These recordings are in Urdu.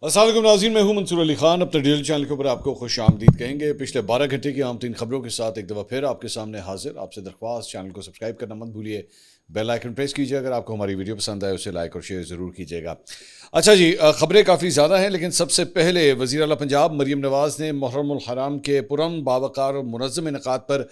السلام علیکم ناظرین، میں ہوں منصور علی خان. اپنے ڈیلی چینل کے اوپر آپ کو خوش آمدید کہیں گے. پچھلے 12 گھنٹے کی عام ترین خبروں کے ساتھ ایک دفعہ پھر آپ کے سامنے حاضر. آپ سے درخواست، چینل کو سبسکرائب کرنا مت بھولیے، بیل آئیکن پریس کیجیے. اگر آپ کو ہماری ویڈیو پسند آئے اسے لائک اور شیئر ضرور کیجیے گا. اچھا جی، خبریں کافی زیادہ ہیں، لیکن سب سے پہلے وزیر اعلیٰ پنجاب مریم نواز نے محرم الحرام کے پرامن، باوقار اور منظم انعقاد پر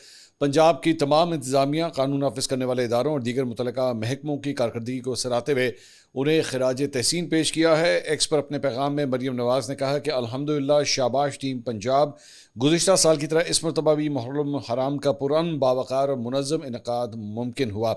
پنجاب کی تمام انتظامیہ، قانون نافذ کرنے والے اداروں اور دیگر متعلقہ محکموں کی کارکردگی کو سراہتے ہوئے انہیں خراج تحسین پیش کیا ہے. ایکس پر اپنے پیغام میں مریم نواز نے کہا کہ الحمدللہ، شاباش ٹیم پنجاب. گزشتہ سال کی طرح اس مرتبہ بھی محرم الحرام کا پرامن، باوقار اور منظم انعقاد ممکن ہوا.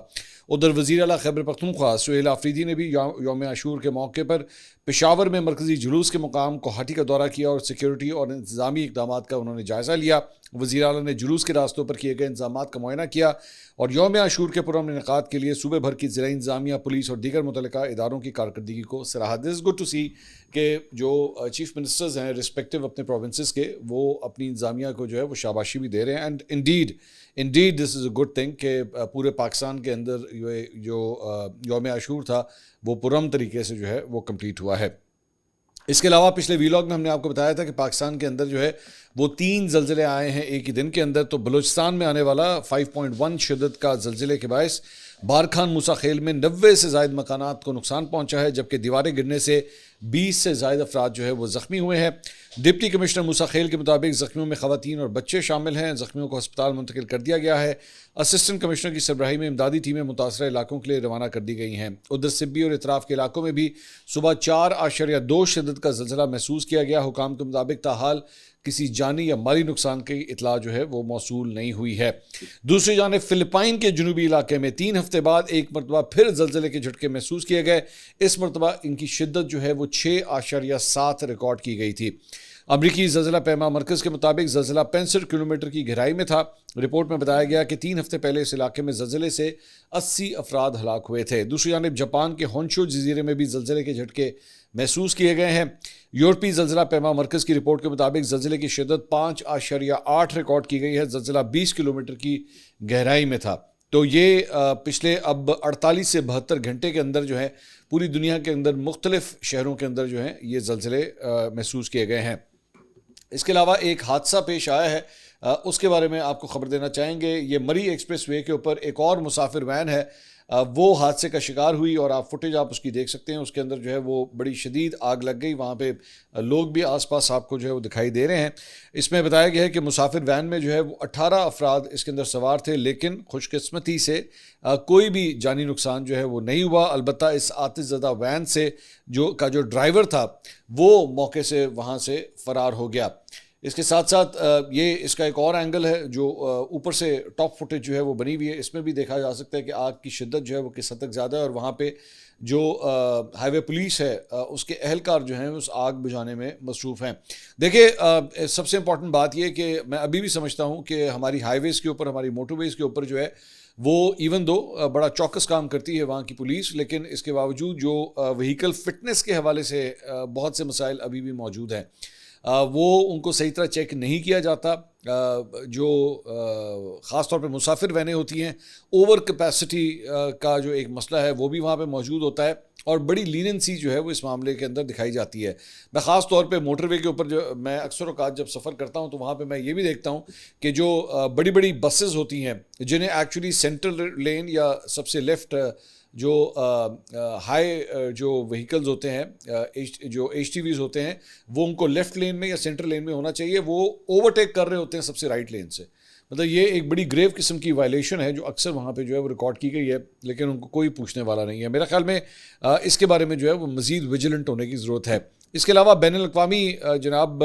ادھر وزیر اعلیٰ خیبر پختونخوا سہیل آفریدی نے بھی یوم عاشور کے موقع پر پشاور میں مرکزی جلوس کے مقام کوہاٹی کا دورہ کیا اور سیکیورٹی اور انتظامی اقدامات کا انہوں نے جائزہ لیا. وزیر اعلیٰ نے جلوس کے راستوں پر کیے گئے انتظامات کا معائنہ کیا اور یوم عاشور کے پرامن انعقاد کے لیے صوبے بھر کی ضلعی انتظامیہ، پولیس اور دیگر متعلقہ اداروں کی کارکردگی کو سراہا. دس از گڈ ٹو سی کہ جو چیف منسٹرز ہیں رسپیکٹو اپنے پروونسز کے، وہ اپنی انتظامیہ کو جو ہے وہ شاباشی بھی دے رہے ہیں. And indeed this is a good thing کہ پورے پاکستان کے اندر جو یوم عاشور تھا وہ پرامن طریقے سے جو ہے وہ کمپلیٹ ہوا ہے. اس کے علاوہ پچھلے ویلاگ میں ہم نے آپ کو بتایا تھا کہ پاکستان کے اندر جو ہے وہ 3 زلزلے آئے ہیں ایک ہی دن کے اندر. تو بلوچستان میں آنے والا 5.1 شدت کا زلزلے کے باعث بارکھان موسیٰ خیل میں 90 سے زائد مکانات کو نقصان پہنچا ہے، جبکہ دیواریں گرنے سے 20 سے زائد افراد جو ہے وہ زخمی ہوئے ہیں. ڈپٹی کمشنر موسیٰ خیل کے مطابق زخمیوں میں خواتین اور بچے شامل ہیں. زخمیوں کو ہسپتال منتقل کر دیا گیا ہے. اسسٹنٹ کمشنر کی سربراہی میں امدادی ٹیمیں متاثرہ علاقوں کے لیے روانہ کر دی گئی ہیں. ادھر سبی اور اطراف کے علاقوں میں بھی صبح 4.2 شدت کا زلزلہ محسوس کیا گیا. حکام کے مطابق تاحال کسی جانی یا مالی نقصان کی اطلاع جو ہے وہ موصول نہیں ہوئی ہے. دوسری جانب فلپائن کے جنوبی علاقے میں 3 ہفتے بعد ایک مرتبہ پھر زلزلے کے جھٹکے محسوس کیے گئے. اس مرتبہ ان کی شدت جو ہے وہ 6.7 ریکارڈ کی گئی تھی. امریکی زلزلہ پیما مرکز کے مطابق زلزلہ 65 کلومیٹر کی گہرائی میں تھا. رپورٹ میں بتایا گیا کہ 3 ہفتے پہلے اس علاقے میں زلزلے سے 80 افراد ہلاک ہوئے تھے. دوسری جانب جاپان کے ہونشو جزیرے میں بھی زلزلے کے جھٹکے محسوس کیے گئے ہیں. یورپی زلزلہ پیما مرکز کی رپورٹ کے مطابق زلزلے کی شدت 5.8 ریکارڈ کی گئی ہے. زلزلہ 20 کلومیٹر کی گہرائی میں تھا. تو یہ پچھلے اب 48 سے 72 گھنٹے کے اندر جو ہے پوری دنیا کے اندر مختلف شہروں کے اندر جو ہیں یہ زلزلے محسوس کیے گئے ہیں. اس کے علاوہ ایک حادثہ پیش آیا ہے، اس کے بارے میں آپ کو خبر دینا چاہیں گے. یہ مری ایکسپریس وے کے اوپر ایک اور مسافر وین ہے، وہ حادثے کا شکار ہوئی اور فوٹیج آپ اس کی دیکھ سکتے ہیں. اس کے اندر جو ہے وہ بڑی شدید آگ لگ گئی. وہاں پہ لوگ بھی آس پاس آپ کو جو ہے وہ دکھائی دے رہے ہیں. اس میں بتایا گیا ہے کہ مسافر وین میں جو ہے وہ 18 افراد اس کے اندر سوار تھے، لیکن خوش قسمتی سے کوئی بھی جانی نقصان جو ہے وہ نہیں ہوا. البتہ اس آتش زدہ وین سے جو ڈرائیور تھا وہ موقع سے وہاں سے فرار ہو گیا. اس کے ساتھ ساتھ یہ اس کا ایک اور اینگل ہے جو اوپر سے ٹاپ فوٹیج جو ہے وہ بنی ہوئی ہے. اس میں بھی دیکھا جا سکتا ہے کہ آگ کی شدت جو ہے وہ کس حد تک زیادہ ہے، اور وہاں پہ جو ہائی وے پولیس ہے اس کے اہلکار جو ہیں اس آگ بجھانے میں مصروف ہیں. دیکھیں، سب سے امپورٹنٹ بات یہ کہ میں ابھی بھی سمجھتا ہوں کہ ہماری ہائی ویز کے اوپر، ہماری موٹر ویز کے اوپر جو ہے وہ ایون دو بڑا چوکس کام کرتی ہے وہاں کی پولیس، لیکن اس کے باوجود جو وہیکل فٹنس کے حوالے سے بہت سے مسائل ابھی بھی موجود ہیں. وہ ان کو صحیح طرح چیک نہیں کیا جاتا. جو خاص طور پہ مسافر وینیں ہوتی ہیں، اوور کیپیسٹی کا جو ایک مسئلہ ہے وہ بھی وہاں پہ موجود ہوتا ہے، اور بڑی لیننسی جو ہے وہ اس معاملے کے اندر دکھائی جاتی ہے. میں خاص طور پہ موٹر وے کے اوپر جو میں اکثر اوقات جب سفر کرتا ہوں تو وہاں پہ میں یہ بھی دیکھتا ہوں کہ جو بڑی بڑی بسز ہوتی ہیں جنہیں ایکچولی سینٹرل لین یا سب سے لیفٹ جو ہائی جو وہیکلز ہوتے ہیں، جو ایچ ٹی ویز ہوتے ہیں، وہ ان کو لیفٹ لین میں یا سینٹرل لین میں ہونا چاہیے، وہ اوورٹیک کر رہے ہوتے ہیں سب سے رائٹ لین سے. مطلب یہ ایک بڑی گریو قسم کی وائلیشن ہے جو اکثر وہاں پہ جو ہے وہ ریکارڈ کی گئی ہے، لیکن ان کو کوئی پوچھنے والا نہیں ہے. میرا خیال میں اس کے بارے میں جو ہے وہ مزید ویجیلنٹ ہونے کی ضرورت ہے. اس کے علاوہ بین الاقوامی جناب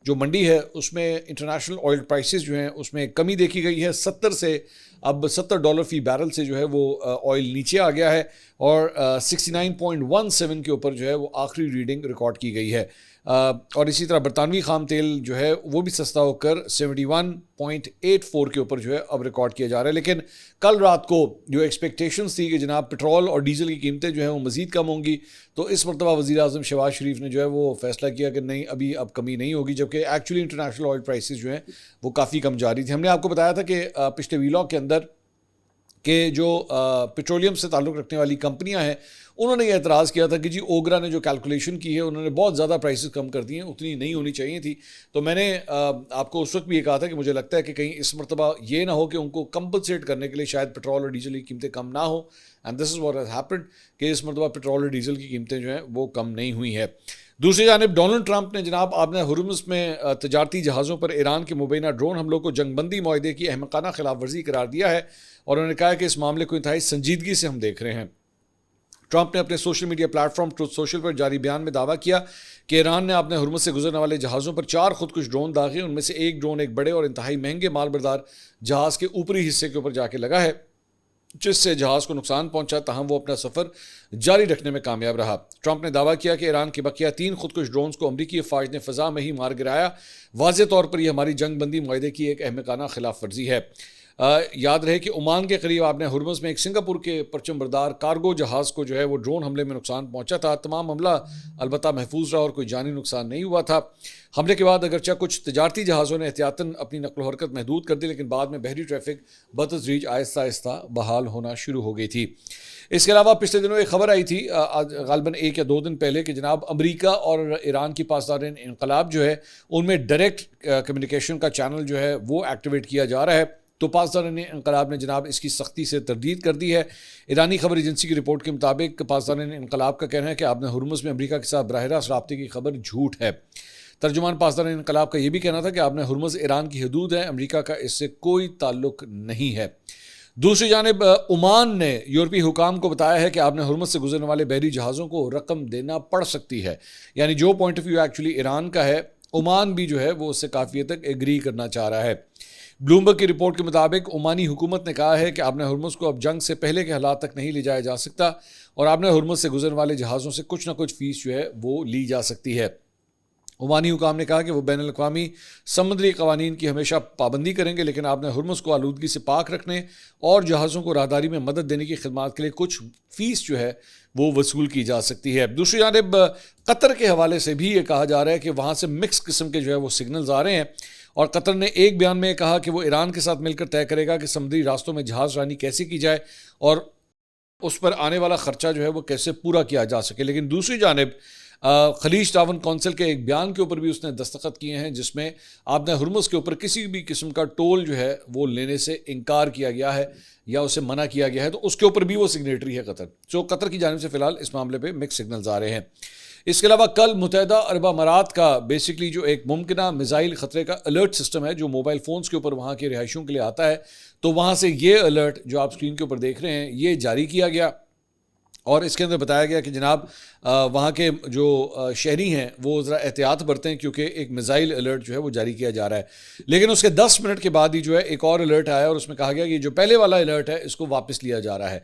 جو منڈی ہے اس میں انٹرنیشنل آئل پرائسز جو ہیں اس میں کمی دیکھی گئی ہے. 70 سے اب $70 فی بیرل سے جو ہے وہ آئل نیچے آ گیا ہے، اور 69.17 کے اوپر جو ہے وہ آخری ریڈنگ ریکارڈ کی گئی ہے. اور اسی طرح برطانوی خام تیل جو ہے وہ بھی سستا ہو کر 71.84 کے اوپر جو ہے اب ریکارڈ کیا جا رہا ہے. لیکن کل رات کو جو ایکسپیکٹیشنز تھی کہ جناب پٹرول اور ڈیزل کی قیمتیں جو ہیں وہ مزید کم ہوں گی، تو اس مرتبہ وزیر اعظم شہباز شریف نے جو ہے وہ فیصلہ کیا کہ نہیں، اب کمی نہیں ہوگی، جبکہ ایکچولی انٹرنیشنل آئل پرائسز جو ہیں وہ کافی کم جاری تھی. ہم نے آپ کو بتایا تھا کہ پچھلے ویلاگ کے اندر کہ جو پیٹرولیم سے تعلق رکھنے والی کمپنیاں ہیں انہوں نے یہ اعتراض کیا تھا کہ جی اوگرا نے جو کیلکولیشن کی ہے انہوں نے بہت زیادہ پرائسز کم کر دی ہیں، اتنی نہیں ہونی چاہیے تھی. تو میں نے آپ کو اس وقت بھی یہ کہا تھا کہ مجھے لگتا ہے کہ کہیں اس مرتبہ یہ نہ ہو کہ ان کو کمپنسیٹ کرنے کے لیے شاید پیٹرول اور ڈیزل کی قیمتیں کم نہ ہوں، and this is what has happened کہ اس مرتبہ پیٹرول اور ڈیزل کی قیمتیں جو ہیں وہ کم نہیں ہوئی ہیں. دوسری جانب ڈونلڈ ٹرمپ نے جناب آپ نے ہرمز میں تجارتی جہازوں پر ایران کے مبینہ ڈرون حملوں کو جنگ بندی معاہدے کی احمقانہ خلاف ورزی قرار دیا ہے، اور انہوں نے کہا کہ اس معاملے کو انتہائی سنجیدگی سے ہم دیکھ رہے ہیں. ٹرمپ نے اپنے social media platform Truth social پر جاری بیان میں دعویٰ کیا کہ ایران نے اپنے ہرمز سے گزرنے والے جہازوں پر 4 خودکش ڈرون داغے، ان میں سے ایک ڈرون ایک بڑے اور انتہائی مہنگے مال بردار جہاز کے اوپری حصے کے اوپر جا کے لگا ہے، جس سے جہاز کو نقصان پہنچا، تاہم وہ اپنا سفر جاری رکھنے میں کامیاب رہا. ٹرمپ نے دعویٰ کیا کہ ایران کے بقیہ 3 خودکش ڈرونز کو امریکی افواج نے فضا میں ہی مار گرایا. واضح طور پر یہ ہماری جنگ بندی معاہدے کی ایک احمقانہ خلاف ورزی ہے. یاد رہے کہ عمان کے قریب آپ نے ہرمز میں ایک سنگاپور کے پرچم بردار کارگو جہاز کو جو ہے وہ ڈرون حملے میں نقصان پہنچا تھا. تمام حملہ البتہ محفوظ رہا اور کوئی جانی نقصان نہیں ہوا تھا. حملے کے بعد اگرچہ کچھ تجارتی جہازوں نے احتیاطاً اپنی نقل و حرکت محدود کر دی، لیکن بعد میں بحری ٹریفک بتدریج آہستہ آہستہ بحال ہونا شروع ہو گئی تھی. اس کے علاوہ پچھلے دنوں ایک خبر آئی تھی غالباً 1 یا 2 دن پہلے کہ جناب امریکہ اور ایران کی پاسداران انقلاب جو ہے ان میں ڈائریکٹ کمیونیکیشن کا چینل جو ہے وہ ایکٹیویٹ کیا جا رہا ہے. تو پاسداران انقلاب نے جناب اس کی سختی سے تردید کر دی ہے. ایرانی خبر ایجنسی کی رپورٹ کے مطابق پاسداران انقلاب کا کہنا ہے کہ آپ نے ہرمز میں امریکہ کے ساتھ براہ راست رابطے کی خبر جھوٹ ہے. ترجمان پاسداران انقلاب کا یہ بھی کہنا تھا کہ آپ نے ہرمز ایران کی حدود ہے، امریکہ کا اس سے کوئی تعلق نہیں ہے. دوسری جانب عمان نے یورپی حکام کو بتایا ہے کہ آپ نے ہرمز سے گزرنے والے بحری جہازوں کو رقم دینا پڑ سکتی ہے. یعنی جو point of view actually Iran کا ہے، عمان بھی جو ہے وہ اس سے کافی حد تک ایگری کرنا چاہ رہا ہے. بلومبرگ کی رپورٹ کے مطابق عمانی حکومت نے کہا ہے کہ آپ نے ہرمز کو اب جنگ سے پہلے کے حالات تک نہیں لے جایا جا سکتا، اور آپ نے ہرمز سے گزرنے والے جہازوں سے کچھ نہ کچھ فیس جو ہے وہ لی جا سکتی ہے. عمانی حکام نے کہا کہ وہ بین الاقوامی سمندری قوانین کی ہمیشہ پابندی کریں گے، لیکن آپ نے ہرمز کو آلودگی سے پاک رکھنے اور جہازوں کو راہداری میں مدد دینے کی خدمات کے لیے کچھ فیس جو ہے وہ وصول کی جا سکتی ہے. دوسری جانب قطر کے حوالے سے بھی یہ کہا جا رہا ہے کہ وہاں سے مکس قسم کے جو ہے وہ سگنلز آ رہے ہیں، اور قطر نے ایک بیان میں کہا کہ وہ ایران کے ساتھ مل کر طے کرے گا کہ سمندری راستوں میں جہاز رانی کیسے کی جائے اور اس پر آنے والا خرچہ جو ہے وہ کیسے پورا کیا جا سکے. لیکن دوسری جانب خلیج تعاون کونسل کے ایک بیان کے اوپر بھی اس نے دستخط کیے ہیں، جس میں آپ نے ہرمز کے اوپر کسی بھی قسم کا ٹول جو ہے وہ لینے سے انکار کیا گیا ہے یا اسے منع کیا گیا ہے، تو اس کے اوپر بھی وہ سگنیٹری ہے قطر. جو قطر کی جانب سے فی الحال اس معاملے پہ مکس سگنلز آ رہے ہیں. اس کے علاوہ کل متحدہ عرب امارات کا بیسکلی جو ایک ممکنہ میزائل خطرے کا الرٹ سسٹم ہے جو موبائل فونز کے اوپر وہاں کے رہائشیوں کے لیے آتا ہے، تو وہاں سے یہ الرٹ جو آپ اسکرین کے اوپر دیکھ رہے ہیں یہ جاری کیا گیا، اور اس کے اندر بتایا گیا کہ جناب وہاں کے جو شہری ہیں وہ ذرا احتیاط برتیں کیونکہ ایک میزائل الرٹ جو ہے وہ جاری کیا جا رہا ہے. لیکن اس کے 10 منٹ کے بعد ہی جو ہے ایک اور الرٹ آیا، اور اس میں کہا گیا کہ جو پہلے والا الرٹ ہے اس کو واپس لیا جا رہا ہے.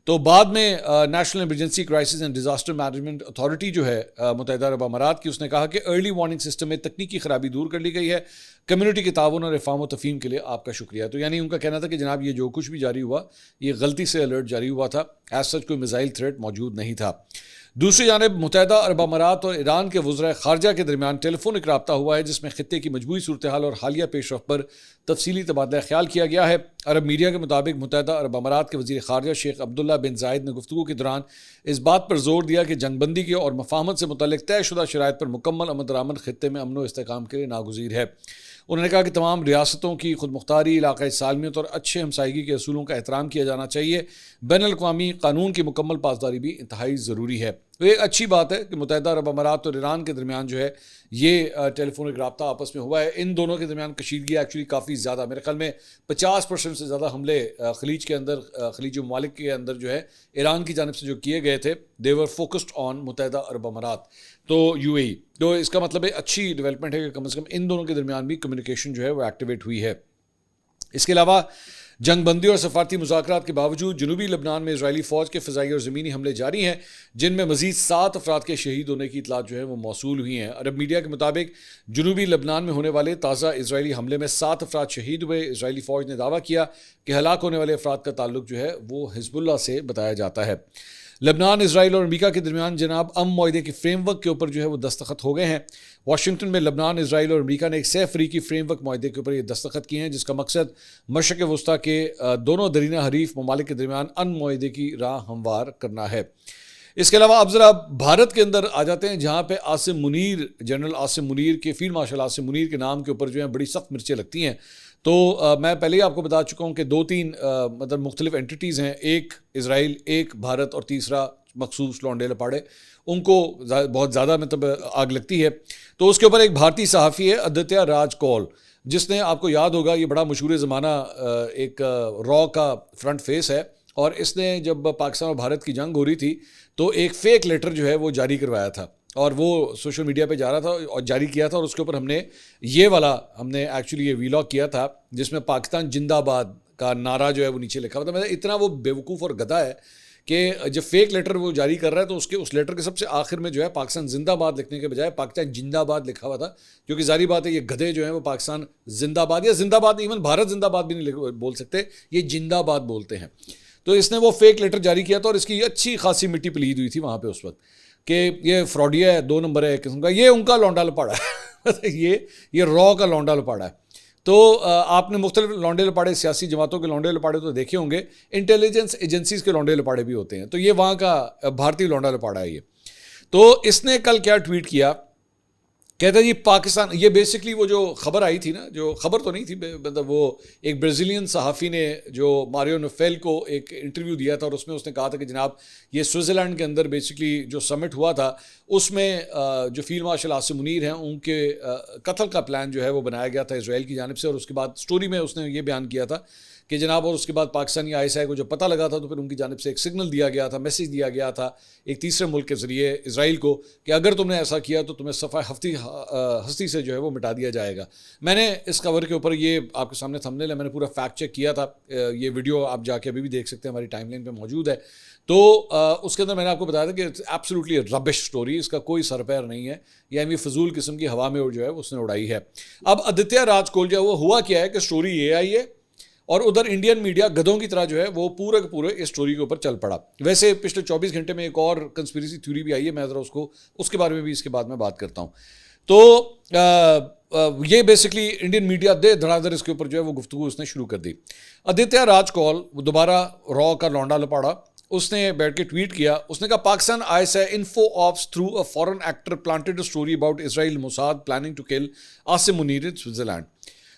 تو بعد میں national emergency crisis and disaster management authority جو ہے متحدہ عرب امارات کی، اس نے کہا کہ ارلی وارننگ سسٹم میں تکنیکی خرابی دور کر لی گئی ہے. کمیونٹی کے تعاون اور افہام و تفہیم کے لیے آپ کا شکریہ. تو یعنی ان کا کہنا تھا کہ جناب یہ جو کچھ بھی جاری ہوا یہ غلطی سے الرٹ جاری ہوا تھا، ایز سچ کوئی میزائل تھریٹ موجود نہیں تھا. دوسری جانب متحدہ عرب امارات اور ایران کے وزرائے خارجہ کے درمیان ٹیلی فونک رابطہ ہوا ہے، جس میں خطے کی مجموعی صورتحال اور حالیہ پیش رفت پر تفصیلی تبادلہ خیال کیا گیا ہے. عرب میڈیا کے مطابق متحدہ عرب امارات کے وزیر خارجہ شیخ عبداللہ بن زائد نے گفتگو کے دوران اس بات پر زور دیا کہ جنگ بندی کے اور مفاہمت سے متعلق طے شدہ شرائط پر مکمل عمل درآمد خطے میں امن و استحکام کے لیے ناگزیر ہے. انہوں نے کہا کہ تمام ریاستوں کی خود مختاری، علاقائی سالمیت اور اچھے ہمسائیگی کے اصولوں کا احترام کیا جانا چاہیے. بین الاقوامی قانون کی مکمل پاسداری بھی انتہائی ضروری ہے. تو ایک اچھی بات ہے کہ متحدہ عرب امارات اور ایران کے درمیان جو ہے یہ ٹیلی فونک رابطہ آپس میں ہوا ہے. ان دونوں کے درمیان کشیدگی ایکچولی کافی زیادہ، میرے خیال میں 50% سے زیادہ حملے خلیج کے اندر، خلیجی ممالک کے اندر جو ہے ایران کی جانب سے جو کیے گئے تھے دے ور فوکسڈ آن متحدہ عرب امارات، تو یو اے ای. تو اس کا مطلب ہے اچھی ڈیولپمنٹ ہے کہ کم از کم ان دونوں کے درمیان بھی کمیونیکیشن جو ہے وہ ایکٹیویٹ ہوئی ہے. اس کے علاوہ جنگ بندی اور سفارتی مذاکرات کے باوجود جنوبی لبنان میں اسرائیلی فوج کے فضائی اور زمینی حملے جاری ہیں، جن میں مزید 7 افراد کے شہید ہونے کی اطلاعات جو ہے وہ موصول ہوئی ہیں. عرب میڈیا کے مطابق جنوبی لبنان میں ہونے والے تازہ اسرائیلی حملے میں 7 افراد شہید ہوئے. اسرائیلی فوج نے دعویٰ کیا کہ ہلاک ہونے والے افراد کا تعلق جو ہے وہ حزب اللہ سے بتایا جاتا ہے. لبنان، اسرائیل اور امریکہ کے درمیان جناب معاہدے کے فریم ورک کے اوپر جو ہے وہ دستخط ہو گئے ہیں۔ واشنگٹن میں لبنان، اسرائیل اور امریکہ نے ایک سہ فریقی فریم ورک معاہدے کے اوپر یہ دستخط کیے ہیں، جس کا مقصد مشرق وسطیٰ کے دونوں درینہ حریف ممالک کے درمیان معاہدے کی راہ ہموار کرنا ہے۔ اس کے علاوہ اب ذرا بھارت کے اندر آ جاتے ہیں، جہاں پہ عاصم منیر، جنرل عاصم منیر کے، فیلڈ مارشل عاصم منیر کے نام کے اوپر جو ہے بڑی سخت مرچیں لگتی ہیں۔ تو میں پہلے ہی آپ کو بتا چکا ہوں کہ 2-3 مطلب مختلف اینٹیز ہیں، ایک اسرائیل، ایک بھارت، اور تیسرا مخصوص لونڈے لپاڑے، ان کو بہت زیادہ مطلب آگ لگتی ہے۔ تو اس کے اوپر ایک بھارتی صحافی ہے آدتیہ راج کول، جس نے، آپ کو یاد ہوگا، یہ بڑا مشہور زمانہ ایک را کا فرنٹ فیس ہے، اور اس نے جب پاکستان اور بھارت کی جنگ ہو رہی تھی تو ایک فیک لیٹر جو ہے وہ جاری کروایا تھا، اور وہ سوشل میڈیا پہ جا رہا تھا اور جاری کیا تھا، اور اس کے اوپر ہم نے ایکچولی یہ ویلاگ کیا تھا، جس میں پاکستان زندہ باد کا نعرہ جو ہے وہ نیچے لکھا ہوا تھا۔ مطلب اتنا وہ بیوقوف اور گدھا ہے کہ جب فیک لیٹر وہ جاری کر رہا ہے تو اس لیٹر کے سب سے آخر میں جو ہے پاکستان زندہ باد لکھنے کے بجائے پاکستان زندہ باد لکھا ہوا تھا، کیونکہ ظاہری بات ہے یہ گدھے جو ہیں وہ پاکستان زندہ باد، یا زندہ باد، ایون بھارت زندہ باد بھی نہیں بول سکتے، یہ زندہ باد بولتے ہیں۔ تو اس نے وہ فیک لیٹر جاری کیا تھا، اور اس کی اچھی خاصی مٹی پلید ہوئی تھی وہاں پہ اس وقت کہ یہ فراڈیا ہے، 2 نمبر ہے ایک قسم کا، یہ ان کا لونڈا لپاڑا ہے یہ را کا لونڈا لپاڑا ہے۔ تو آپ نے مختلف لونڈے لپاڑے، سیاسی جماعتوں کے لونڈے لپاڑے تو دیکھے ہوں گے، انٹیلیجنس ایجنسیز کے لونڈے لپاڑے بھی ہوتے ہیں، تو یہ وہاں کا بھارتی لونڈا لپاڑا ہے یہ۔ تو اس نے کل کیا ٹویٹ کیا، کہتا ہے جی پاکستان، یہ بیسکلی وہ جو خبر آئی تھی نا، جو خبر تو نہیں تھی، مطلب وہ ایک برازیلین صحافی نے جو ماریو نوفیل کو ایک انٹرویو دیا تھا، اور اس میں اس نے کہا تھا کہ جناب یہ سوئٹزرلینڈ کے اندر بیسکلی جو سمٹ ہوا تھا، اس میں جو فیلڈ مارشل عاصم منیر ہیں ان کے قتل کا پلان جو ہے وہ بنایا گیا تھا اسرائیل کی جانب سے، اور اس کے بعد سٹوری میں اس نے یہ بیان کیا تھا کہ جناب، اور اس کے بعد پاکستانی ISI کو جو پتہ لگا تھا تو پھر ان کی جانب سے ایک سگنل دیا گیا تھا، میسیج دیا گیا تھا ایک تیسرے ملک کے ذریعے اسرائیل کو کہ اگر تم نے ایسا کیا تو تمہیں صفحہ ہستی سے جو ہے وہ مٹا دیا جائے گا۔ میں نے اس خبر کے اوپر یہ آپ کے سامنے تھمبنیل ہے، میں نے پورا فیکٹ چیک کیا تھا، یہ ویڈیو آپ جا کے ابھی بھی دیکھ سکتے ہیں، ہماری ٹائم لائن پہ موجود ہے۔ تو اس کے اندر میں نے آپ کو بتایا تھا کہ ایبسلیوٹلی ربش سٹوری، اس کا کوئی سر پیر نہیں ہے، یہ فضول قسم کی ہوا میں جو ہے اس نے اڑائی ہے۔ اب آدتیہ راج کول جو ہے وہ ہوا کیا ہے کہ سٹوری یہ آئی ہے، اور ادھر انڈین میڈیا گدھوں کی طرح جو ہے وہ پورے کے پورے اس سٹوری کے اوپر چل پڑا۔ ویسے پچھلے 24 گھنٹے میں ایک اور کنسپیریسی تھیوری بھی آئی ہے، میں ذرا اس کے بارے میں بھی اس کے بعد میں بات کرتا ہوں۔ تو یہ بیسکلی انڈین میڈیا دھڑا دھڑ اس کے اوپر جو ہے وہ گفتگو اس نے شروع کر دی۔ آدتیہ راج کول، دوبارہ را کا لونڈا لپاڑا، اس نے بیٹھ کے ٹویٹ کیا، اس نے کہا Pakistan ISI info ops through a foreign actor planted a story about Israel Mossad planning to kill Asim Munir in Switzerland.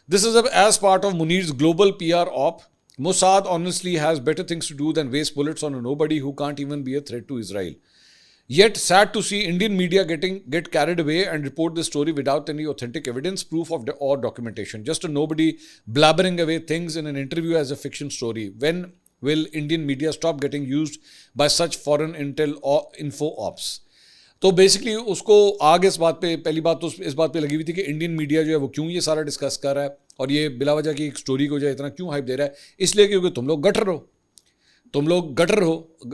This is as part of Munir's global PR op. Mossad honestly has better things to do than waste bullets on a nobody who can't even be a threat to Israel. Yet sad to see Indian media get carried away and report this story without any authentic evidence, proof or documentation. Just a nobody blabbering away things in an interview as a fiction story. When will Indian media stop getting used by such foreign intel or info ops? تو بیسکلی اس کو آگ اس بات پہ، پہلی بات تو اس بات پہ لگی ہوئی تھی کہ انڈین میڈیا جو ہے وہ کیوں یہ سارا ڈسکس کر رہا ہے، اور یہ بلا وجہ کی ایک سٹوری کو جو ہے اتنا کیوں ہائپ دے رہا ہے، اس لیے کیونکہ تم لوگ گٹر ہو،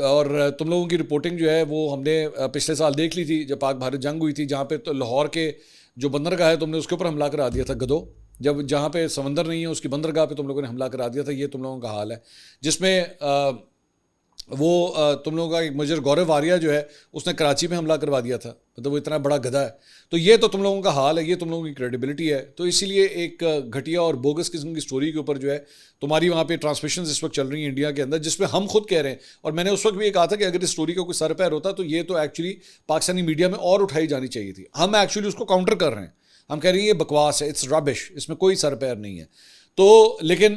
اور تم لوگوں کی رپورٹنگ جو ہے وہ ہم نے پچھلے سال دیکھ لی تھی جب پاک بھارت جنگ ہوئی تھی، جہاں پہ تو لاہور کے جو بندرگاہ ہے تم نے اس کے اوپر حملہ کرا دیا تھا گدو، جہاں پہ سمندر نہیں ہے اس کی بندرگاہ پہ تم لوگوں نے حملہ کرا دیا تھا۔ یہ تم لوگوں کا حال ہے، جس میں وہ تم لوگوں کا ایک میجر گورو واریا جو ہے اس نے کراچی میں حملہ کروا دیا تھا، مطلب وہ اتنا بڑا گدھا ہے۔ تو یہ تو تم لوگوں کا حال ہے، یہ تم لوگوں کی کریڈیبلٹی ہے۔ تو اسی لیے ایک گھٹیا اور بوگس قسم کی سٹوری کے اوپر جو ہے تمہاری وہاں پہ ٹرانسمیشنز اس وقت چل رہی ہیں انڈیا کے اندر، جس پہ ہم خود کہہ رہے ہیں، اور میں نے اس وقت بھی یہ کہا تھا کہ اگر اس سٹوری کا کوئی سر پیر ہوتا تو یہ تو ایکچولی پاکستانی میڈیا میں اور اٹھائی جانی چاہیے تھی۔ ہم ایکچولی اس کو کاؤنٹر کر رہے ہیں، ہم کہہ رہے ہیں یہ بکواس ہے، اٹس ربش، اس میں کوئی سر پیر نہیں ہے۔ تو لیکن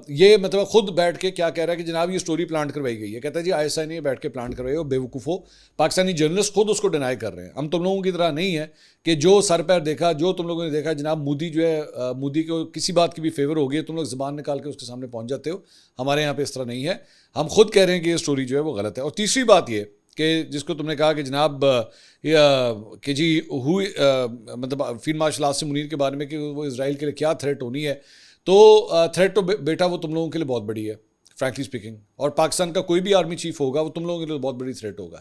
یہ مطلب خود بیٹھ کے کیا کہہ رہا ہے کہ جناب یہ سٹوری پلانٹ کروائی گئی ہے، کہتا ہے جی ISI نے بیٹھ کے پلانٹ کروائی ہے، بے وقوف ہو، پاکستانی جرنلسٹ خود اس کو ڈینائی کر رہے ہیں۔ ہم تم لوگوں کی طرح نہیں ہے کہ جو سر پیر دیکھا، جو تم لوگوں نے دیکھا جناب مودی جو ہے، مودی کو کسی بات کی بھی فیور ہو گئی تم لوگ زبان نکال کے اس کے سامنے پہنچ جاتے ہو۔ ہمارے یہاں پہ اس طرح نہیں ہے، ہم خود کہہ رہے ہیں کہ یہ سٹوری جو ہے وہ غلط ہے۔ اور تیسری بات یہ کہ جس کو تم نے کہا کہ جناب کہ جی مطلب فیلڈ مارشل عاصم منیر کے بارے میں کہ وہ اسرائیل کے لیے کیا تھریٹ ہونی ہے، تو تھریٹ تو بیٹا وہ تم لوگوں کے لیے بہت بڑی ہے فرینکلی اسپیکنگ، اور پاکستان کا کوئی بھی آرمی چیف ہوگا وہ تم لوگوں کے لیے بہت بڑی تھریٹ ہوگا۔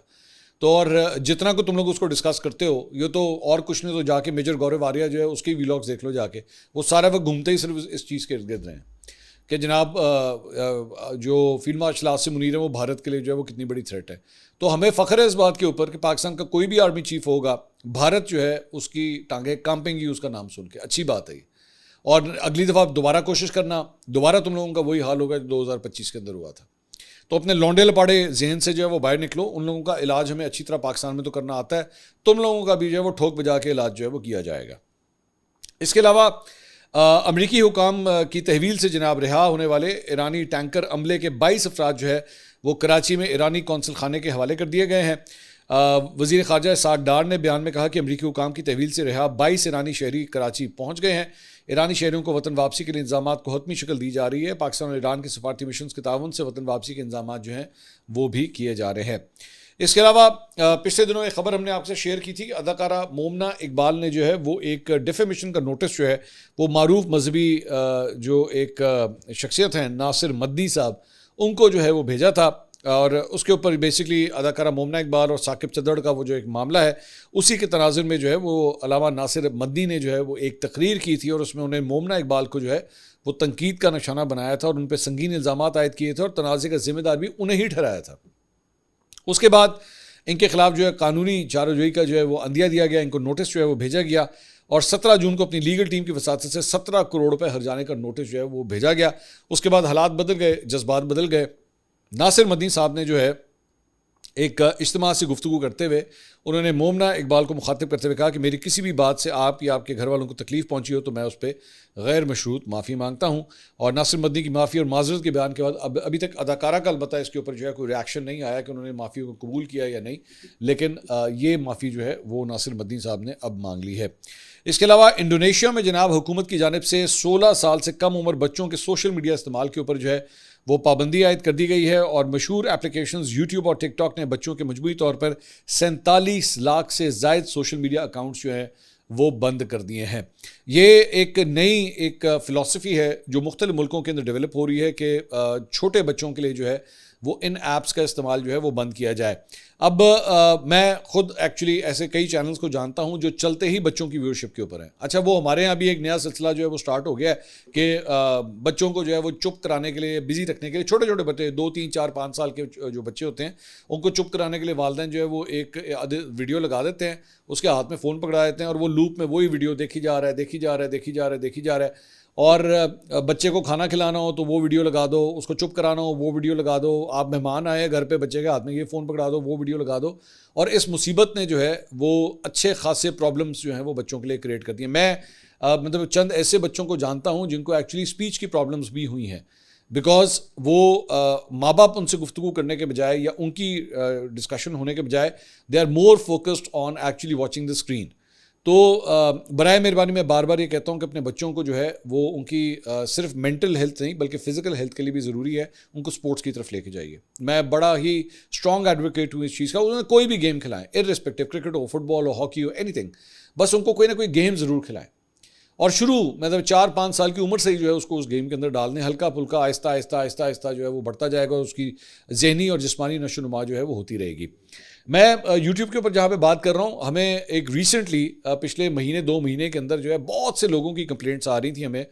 تو اور جتنا کو تم لوگ اس کو ڈسکس کرتے ہو، یہ تو اور کچھ نہیں، تو جا کے میجر گورو واریا جو ہے اس کی ویلاگس دیکھ لو جا کے، وہ سارا وقت گھومتے ہی صرف اس چیز کے ارد گرد رہے ہیں کہ جناب جو فیلڈ مارشل عاصم منیر ہے وہ بھارت کے لیے جو ہے وہ کتنی بڑی تھریٹ ہے. تو ہمیں فخر ہے اس بات کے اوپر کہ پاکستان کا کوئی بھی آرمی چیف ہوگا, بھارت جو ہے اس کی ٹانگیں کانپیں گی اس کا نام سن کے. اچھی بات ہے یہ, اور اگلی دفعہ دوبارہ کوشش کرنا, دوبارہ تم لوگوں کا وہی حال ہوگا جو 2025 کے اندر ہوا تھا. تو اپنے لونڈے لپاڑے ذہن سے جو ہے وہ باہر نکلو. ان لوگوں کا علاج ہمیں اچھی طرح پاکستان میں تو کرنا آتا ہے, تم لوگوں کا بھی جو ہے وہ ٹھوک بجا کے علاج جو ہے وہ کیا جائے گا. اس کے علاوہ امریکی حکام کی تحویل سے جناب رہا ہونے والے ایرانی ٹینکر عملے کے 22 افراد جو ہے وہ کراچی میں ایرانی قونصل خانے کے حوالے کر دیے گئے ہیں. وزیر خارجہ اسحاق ڈار نے بیان میں کہا کہ امریکی حکام کی تحویل سے رہا 22 ایرانی شہری کراچی پہنچ گئے ہیں. ایرانی شہریوں کو وطن واپسی کے لیے انتظامات کو حتمی شکل دی جا رہی ہے. پاکستان اور ایران کے سفارتی مشنز کے تعاون سے وطن واپسی کے انتظامات جو ہیں وہ بھی کیے جا رہے ہیں. اس کے علاوہ پچھلے دنوں ایک خبر ہم نے آپ سے شیئر کی تھی. اداکارہ مومنہ اقبال نے جو ہے وہ ایک ڈیفیمیشن کا نوٹس جو ہے وہ معروف مذہبی جو ایک شخصیت ہیں ناصر مدنی صاحب, ان کو جو ہے وہ بھیجا تھا. اور اس کے اوپر بیسکلی اداکارہ مومنہ اقبال اور ثاقب چدڑ کا وہ جو ایک معاملہ ہے, اسی کے تناظر میں جو ہے وہ علامہ ناصر مدنی نے جو ہے وہ ایک تقریر کی تھی, اور اس میں انہیں مومنہ اقبال کو جو ہے وہ تنقید کا نشانہ بنایا تھا اور ان پہ سنگین الزامات عائد کیے تھے, اور تنازع کا ذمہ دار بھی انہیں ہی ٹھہرایا تھا. اس کے بعد ان کے خلاف جو ہے قانونی چارجوئی کا جو ہے وہ عندیہ دیا گیا, ان کو نوٹس جو ہے وہ بھیجا گیا, اور 17 جون کو اپنی لیگل ٹیم کی وساطت سے 17 کروڑ روپے ہرجانے کا نوٹس جو ہے وہ بھیجا گیا. اس کے بعد حالات بدل گئے, جذبات بدل گئے. ناصر مدنی صاحب نے جو ہے ایک اجتماع سے گفتگو کرتے ہوئے انہوں نے مومنہ اقبال کو مخاطب کرتے ہوئے کہا کہ میری کسی بھی بات سے آپ یا آپ کے گھر والوں کو تکلیف پہنچی ہو تو میں اس پہ غیر مشروط معافی مانگتا ہوں. اور ناصر مدنی کی معافی اور معذرت کے بیان کے بعد ابھی تک اداکارہ کا البتہ اس کے اوپر جو ہے کوئی ریاکشن نہیں آیا کہ انہوں نے معافی کو قبول کیا یا نہیں, لیکن یہ معافی جو ہے وہ ناصر مدنی صاحب نے اب مانگ لی ہے. اس کے علاوہ انڈونیشیا میں جناب حکومت کی جانب سے 16 سال سے کم عمر بچوں کے سوشل میڈیا استعمال کے اوپر جو ہے وہ پابندی عائد کر دی گئی ہے, اور مشہور اپلیکیشنز یوٹیوب اور ٹک ٹاک نے بچوں کے مجموعی طور پر 47 لاکھ سے زائد سوشل میڈیا اکاؤنٹس جو ہیں وہ بند کر دیے ہیں. یہ ایک نئی ایک فلسفی ہے جو مختلف ملکوں کے اندر ڈیولپ ہو رہی ہے کہ چھوٹے بچوں کے لیے جو ہے وہ ان ایپس کا استعمال جو ہے وہ بند کیا جائے. اب میں خود ایکچولی ایسے کئی چینلز کو جانتا ہوں جو چلتے ہی بچوں کی ویورشپ کے اوپر ہیں. اچھا, وہ ہمارے ہاں بھی ایک نیا سلسلہ جو ہے وہ سٹارٹ ہو گیا ہے کہ بچوں کو جو ہے وہ چپ کرانے کے لیے, بزی رکھنے کے لیے, چھوٹے چھوٹے بچے 2 3 4 5 سال کے جو بچے ہوتے ہیں ان کو چپ کرانے کے لیے والدین جو ہے وہ ایک ویڈیو لگا دیتے ہیں, اس کے ہاتھ میں فون پکڑا دیتے ہیں, اور وہ لوپ میں وہی ویڈیو دیکھی جا رہا ہے. اور بچے کو کھانا کھلانا ہو تو وہ ویڈیو لگا دو, اس کو چپ کرانا ہو وہ ویڈیو لگا دو, آپ مہمان آئے گھر پہ بچے کے ہاتھ میں یہ فون پکڑا دو وہ ویڈیو لگا دو. اور اس مصیبت نے جو ہے وہ اچھے خاصے پرابلمس جو ہیں وہ بچوں کے لیے کریٹ کر دی ہیں. میں مطلب چند ایسے بچوں کو جانتا ہوں جن کو ایکچولی اسپیچ کی پرابلمس بھی ہوئی ہیں, بیکاز وہ ماں باپ ان سے گفتگو کرنے کے بجائے یا ان کی ڈسکشن ہونے کے بجائے they are more focused on actually watching the screen. تو برائے مہربانی میں بار بار یہ کہتا ہوں کہ اپنے بچوں کو جو ہے وہ ان کی صرف مینٹل ہیلتھ نہیں بلکہ فزیکل ہیلتھ کے لیے بھی ضروری ہے, ان کو سپورٹس کی طرف لے کے جائیے. میں بڑا ہی اسٹرانگ ایڈوکیٹ ہوں اس چیز کا. انہوں نے کوئی بھی گیم کھلائیں, ارریسپیکٹو کرکٹ ہو, فٹ بال ہو, ہاکی ہو, اینی تھنگ, بس ان کو کوئی نہ کوئی گیم ضرور کھلائیں. اور شروع مطلب 4-5 سال کی عمر سے ہی جو ہے اس کو اس گیم کے اندر ڈال دیں, ہلکا پھلکا آہستہ آہستہ آہستہ آہستہ جو ہے وہ بڑھتا جائے گا, اور اس کی ذہنی اور جسمانی نشو و نما جو ہے وہ ہوتی رہے گی. میں یوٹیوب کے اوپر جہاں پہ بات کر رہا ہوں, ہمیں ایک ریسنٹلی پچھلے 2 مہینے کے اندر جو ہے بہت سے لوگوں کی کمپلینٹس آ رہی تھیں ہمیں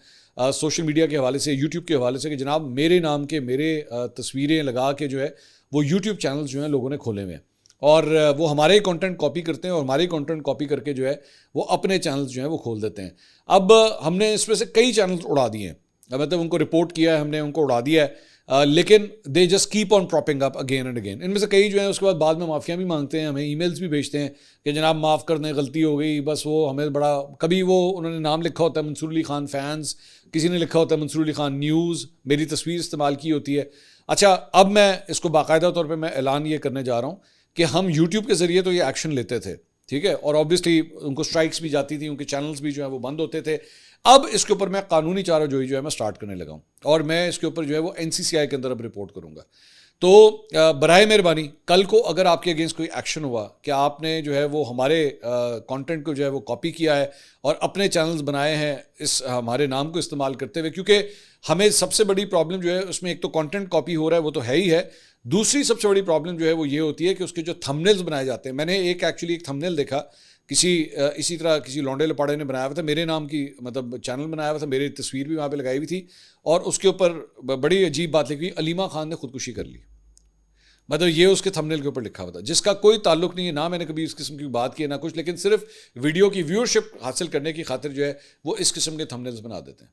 سوشل میڈیا کے حوالے سے, یوٹیوب کے حوالے سے, کہ جناب میرے نام کے میرے تصویریں لگا کے جو ہے وہ یوٹیوب چینلز جو ہیں لوگوں نے کھولے ہوئے ہیں, اور وہ ہمارے ہی کنٹینٹ کاپی کرتے ہیں, اور ہمارے ہی کنٹینٹ کاپی کر کے جو ہے وہ اپنے چینلز جو ہیں وہ کھول دیتے ہیں. اب ہم نے اس میں سے کئی چینلز اڑا دیے ہیں, مطلب ان کو رپورٹ کیا ہے ہم نے, ان کو اڑا دیا ہے, لیکن they just keep on propping up again and again. ان میں سے کئی جو ہیں اس کے بعد میں معافیاں بھی مانگتے ہیں, ہمیں ای میلز بھی بھیجتے ہیں کہ جناب معاف کر دیں, غلطی ہو گئی, بس وہ ہمیں بڑا, کبھی وہ انہوں نے نام لکھا ہوتا ہے منصور علی خان فینس, کسی نے لکھا ہوتا ہے منصور علی خان نیوز, میری تصویر استعمال کی ہوتی ہے. اچھا, اب میں اس کو باقاعدہ طور پہ میں اعلان یہ کرنے جا رہا ہوں کہ ہم یوٹیوب کے ذریعے تو یہ ایکشن لیتے تھے, ٹھیک ہے, اور آبویسلی ان کو اسٹرائکس بھی جاتی تھیں, ان کے چینلز بھی جو ہیں وہ بند ہوتے تھے. اب اس کے اوپر میں قانونی چارہ جوئی جو ہے میں سٹارٹ کرنے لگا ہوں, اور میں اس کے اوپر جو ہے وہ NCCI کے اندر اب رپورٹ کروں گا. تو برائے مہربانی کل کو اگر آپ کے اگینسٹ کوئی ایکشن ہوا کہ آپ نے جو ہے وہ ہمارے کانٹینٹ کو جو ہے وہ کاپی کیا ہے اور اپنے چینلز بنائے ہیں اس ہمارے نام کو استعمال کرتے ہوئے, کیونکہ ہمیں سب سے بڑی پرابلم جو ہے اس میں ایک تو کانٹینٹ کاپی ہو رہا ہے، وہ تو ہے ہی ہے. دوسری سب سے بڑی پرابلم جو ہے وہ یہ ہوتی ہے کہ اس کے جو تھمبنیلز بنائے جاتے ہیں. میں نے ایک تھمبنیل دیکھا اسی طرح کسی لونڈے لپاڑے نے بنایا ہوا تھا، میرے نام کی مطلب چینل بنایا ہوا تھا، میری تصویر بھی وہاں پہ لگائی ہوئی تھی، اور اس کے اوپر بڑی عجیب بات لکھی، علیمہ خان نے خودکشی کر لی. مطلب یہ اس کے تھمبنیل کے اوپر لکھا ہوا تھا، جس کا کوئی تعلق نہیں ہے، نہ میں نے کبھی اس قسم کی بات کی ہے نہ کچھ، لیکن صرف ویڈیو کی ویورشپ حاصل کرنے کی خاطر جو ہے وہ اس قسم کے تھمبنیلز بنا دیتے ہیں.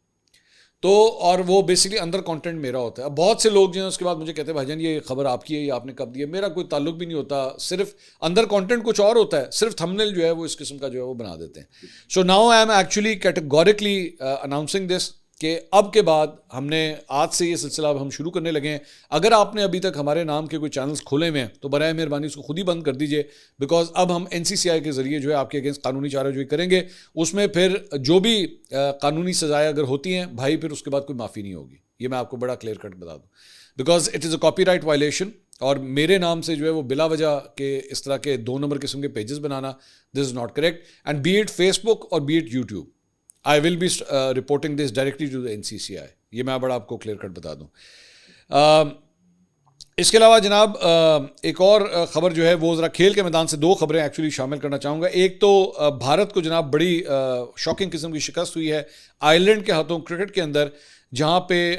تو اور وہ بیسکلی اندر کانٹینٹ میرا ہوتا ہے. اب بہت سے لوگ جو ہیں اس کے بعد مجھے کہتے ہیں بھائی جان یہ خبر آپ کی ہے، یہ آپ نے کب دی ہے. میرا کوئی تعلق بھی نہیں ہوتا، صرف اندر کانٹینٹ کچھ اور ہوتا ہے، صرف تھمبنیل جو ہے وہ اس قسم کا جو ہے وہ بنا دیتے ہیں. So now I am actually categorically announcing this کہ اب کے بعد ہم نے آج سے یہ سلسلہ اب ہم شروع کرنے لگے ہیں. اگر آپ نے ابھی تک ہمارے نام کے کوئی چینلز کھولے ہوئے ہیں تو برائے مہربانی اس کو خود ہی بند کر دیجئے، بیکاز اب ہم NCCI کے ذریعے جو ہے آپ کے اگینسٹ قانونی چارہ جوئی کریں گے. اس میں پھر جو بھی قانونی سزائیں اگر ہوتی ہیں بھائی، پھر اس کے بعد کوئی معافی نہیں ہوگی. یہ میں آپ کو بڑا کلیئر کٹ بتا دوں، because it is a copy right violation. اور میرے نام سے جو ہے وہ بلا وجہ کے اس طرح کے 2 نمبر قسم کے پیجز بنانا، this is not correct. And be it Facebook اور be it YouTube, I will be reporting this directly to the NCCI. یہ میں بڑا آپ کو کلیئر کٹ بتا دوں. اس کے علاوہ جناب ایک اور خبر جو ہے وہ ذرا کھیل کے میدان سے 2 خبریں ایکچولی شامل کرنا چاہوں گا. ایک تو بھارت کو جناب بڑی شاکنگ قسم کی شکست ہوئی ہے آئرلینڈ کے ہاتھوں کرکٹ کے اندر، جہاں پہ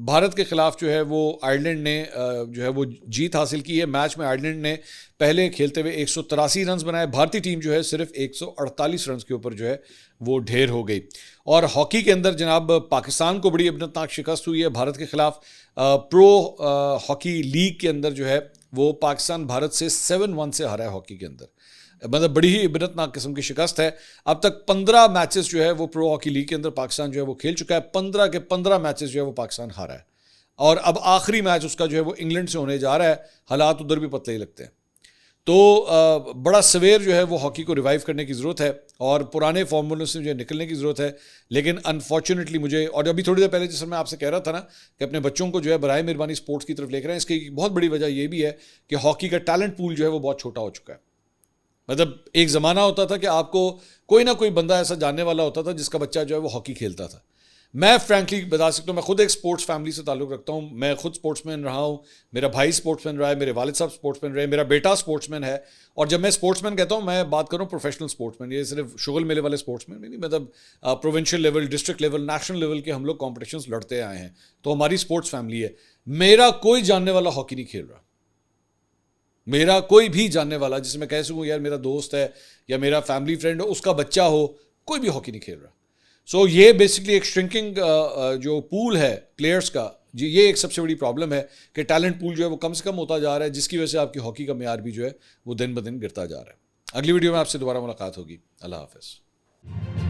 بھارت کے خلاف جو ہے وہ آئرلینڈ نے جو ہے وہ جیت حاصل کی ہے. میچ میں آئرلینڈ نے پہلے کھیلتے ہوئے 183 رنز بنائے، بھارتی ٹیم جو ہے صرف 148 رنز کے اوپر جو ہے وہ ڈھیر ہو گئی. اور ہاکی کے اندر جناب پاکستان کو بڑی عبرتناک شکست ہوئی ہے بھارت کے خلاف. پرو ہاکی لیگ کے اندر جو ہے وہ پاکستان بھارت سے 7-1 سے ہارا ہے ہاکی کے اندر. مطلب بڑی ہی عبرتناک قسم کی شکست ہے. اب تک 15 میچز جو ہے وہ پرو ہاکی لیگ کے اندر پاکستان جو ہے وہ کھیل چکا ہے. 15 کے 15 میچز جو ہے وہ پاکستان ہارا ہے، اور اب آخری میچ اس کا جو ہے وہ انگلینڈ سے ہونے جا رہا ہے. حالات ادھر بھی پتلے ہی لگتے ہیں. تو بڑا سویر جو ہے وہ ہاکی کو ریوائیو کرنے کی ضرورت ہے اور پرانے فارمولوں سے جو ہے نکلنے کی ضرورت ہے. لیکن انفارچونیٹلی مجھے، اور ابھی تھوڑی دیر پہلے جیسے میں آپ سے کہہ رہا تھا نا کہ اپنے بچوں کو جو ہے برائے مہربانی اسپورٹس کی طرف لے کر آئیں، اس کی بہت بڑی وجہ یہ بھی ہے کہ ہاکی کا ٹیلنٹ پول جو ہے وہ بہت چھوٹا ہو چکا ہے. مطلب ایک زمانہ ہوتا تھا کہ آپ کو کوئی نہ کوئی بندہ ایسا جاننے والا ہوتا تھا جس کا بچہ جو ہے وہ ہاکی کھیلتا تھا. میں فرینکلی بتا سکتا ہوں، میں خود ایک اسپورٹس فیملی سے تعلق رکھتا ہوں. میں خود اسپورٹس مین رہا ہوں، میرا بھائی اسپورٹس مین رہا ہے، میرے والد صاحب اسپورٹس مین رہے، میرا بیٹا اسپورٹس مین ہے. اور جب میں اسپورٹس مین کہتا ہوں میں بات کروں پروفیشنل اسپورٹس مین، یہ صرف شغل میلے والے اسپورٹس مین نہیں. مطلب provincial level, district level, national level کے ہم لوگ کمپٹیشنز لڑتے آئے ہیں، تو ہماری اسپورٹس فیملی ہے. میرا کوئی جاننے والا ہاکی نہیں کھیل رہا، میرا کوئی بھی جاننے والا جس میں کہہ سکوں یار میرا دوست ہے یا میرا فیملی فرینڈ ہو، اس کا بچہ ہو، کوئی بھی ہاکی نہیں کھیل رہا. سو یہ بیسکلی ایک شرنکنگ جو پول ہے پلیئرس کا، جی یہ ایک سب سے بڑی پرابلم ہے کہ ٹیلنٹ پول جو ہے وہ کم سے کم ہوتا جا رہا ہے، جس کی وجہ سے آپ کی ہاکی کا معیار بھی جو ہے وہ دن بدن گرتا جا رہا ہے. اگلی ویڈیو میں آپ سے دوبارہ ملاقات ہوگی. اللہ حافظ.